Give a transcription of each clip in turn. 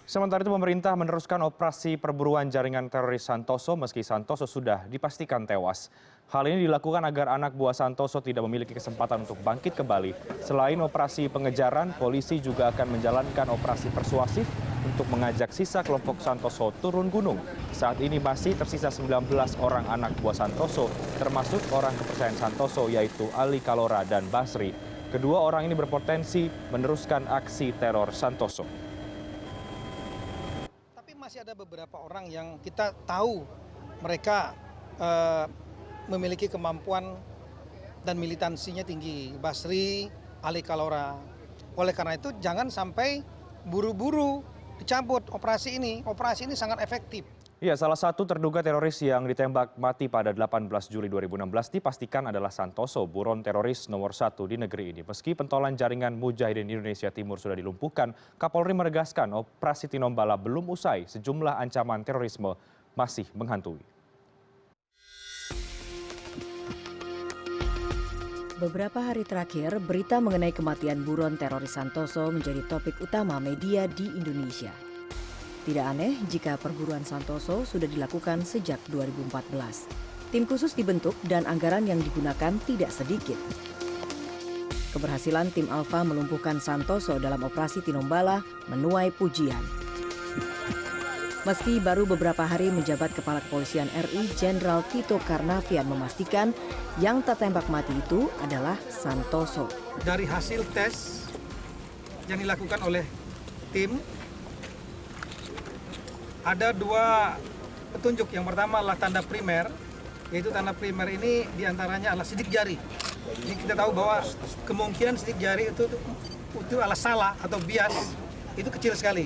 Sementara itu pemerintah meneruskan operasi perburuan jaringan teroris Santoso meski Santoso sudah dipastikan tewas. Hal ini dilakukan agar anak buah Santoso tidak memiliki kesempatan untuk bangkit kembali. Selain operasi pengejaran, polisi juga akan menjalankan operasi persuasif untuk mengajak sisa kelompok Santoso turun gunung. Saat ini masih tersisa 19 orang anak buah Santoso, termasuk orang kepercayaan Santoso yaitu Ali Kalora dan Basri. Kedua orang ini berpotensi meneruskan aksi teror Santoso. Masih ada beberapa orang yang kita tahu mereka memiliki kemampuan dan militansinya tinggi. Basri, Ali Kalora. Oleh karena itu jangan sampai buru-buru dicabut operasi ini. Operasi ini sangat efektif. Ya, salah satu terduga teroris yang ditembak mati pada 18 Juli 2016 dipastikan adalah Santoso, buron teroris nomor 1 di negeri ini. Meski pentolan jaringan Mujahidin Indonesia Timur sudah dilumpuhkan, Kapolri menegaskan operasi Tinombala belum usai, sejumlah ancaman terorisme masih menghantui. Beberapa hari terakhir, berita mengenai kematian buron teroris Santoso menjadi topik utama media di Indonesia. Tidak aneh jika perburuan Santoso sudah dilakukan sejak 2014. Tim khusus dibentuk dan anggaran yang digunakan tidak sedikit. Keberhasilan tim Alfa melumpuhkan Santoso dalam operasi Tinombala menuai pujian. Meski baru beberapa hari menjabat Kepala Kepolisian RI, Jenderal Tito Karnavian memastikan yang tertembak mati itu adalah Santoso. Dari hasil tes yang dilakukan oleh tim, ada dua petunjuk. Yang pertama adalah tanda primer, yaitu tanda primer ini diantaranya adalah sidik jari. Ini kita tahu bahwa kemungkinan sidik jari itu adalah salah atau bias, itu kecil sekali.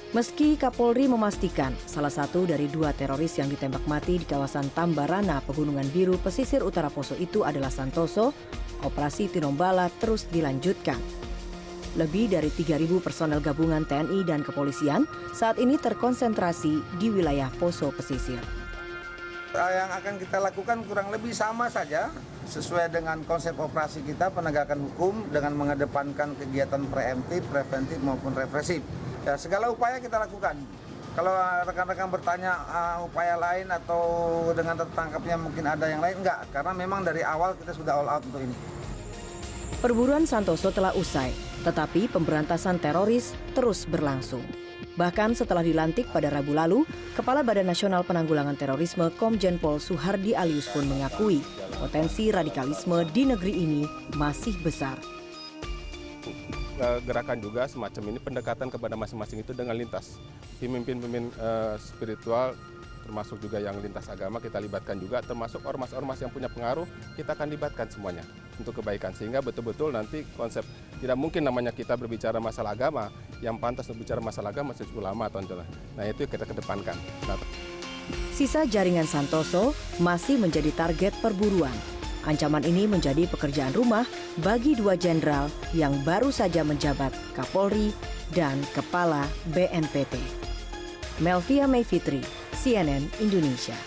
Meski Kapolri memastikan salah satu dari dua teroris yang ditembak mati di kawasan Tambarana, Pegunungan Biru, pesisir utara Poso itu adalah Santoso, operasi Tinombala terus dilanjutkan. Lebih dari 3.000 personel gabungan TNI dan kepolisian saat ini terkonsentrasi di wilayah Poso pesisir. Yang akan kita lakukan kurang lebih sama saja, sesuai dengan konsep operasi kita penegakan hukum dengan mengedepankan kegiatan preemptif, preventif maupun represif. Ya, segala upaya kita lakukan. Kalau rekan-rekan bertanya upaya lain atau dengan tertangkapnya mungkin ada yang lain, enggak. Karena memang dari awal kita sudah all out untuk ini. Perburuan Santoso telah usai, tetapi pemberantasan teroris terus berlangsung. Bahkan setelah dilantik pada Rabu lalu, Kepala Badan Nasional Penanggulangan Terorisme Komjen Pol Suhardi Alyus pun mengakui potensi radikalisme di negeri ini masih besar. Gerakan juga semacam ini pendekatan kepada masing-masing itu dengan lintas. Pemimpin-pemimpin spiritual termasuk juga yang lintas agama kita libatkan juga, termasuk ormas-ormas yang punya pengaruh kita akan libatkan semuanya untuk kebaikan, sehingga betul-betul nanti konsep tidak mungkin namanya kita berbicara masalah agama, yang pantas berbicara masalah agama masih ulama atau itulah. Nah itu kita kedepankan. Sisa jaringan Santoso masih menjadi target perburuan. Ancaman ini menjadi pekerjaan rumah bagi dua jenderal yang baru saja menjabat Kapolri dan Kepala BNPT. Melvia Mayfitri, CNN Indonesia.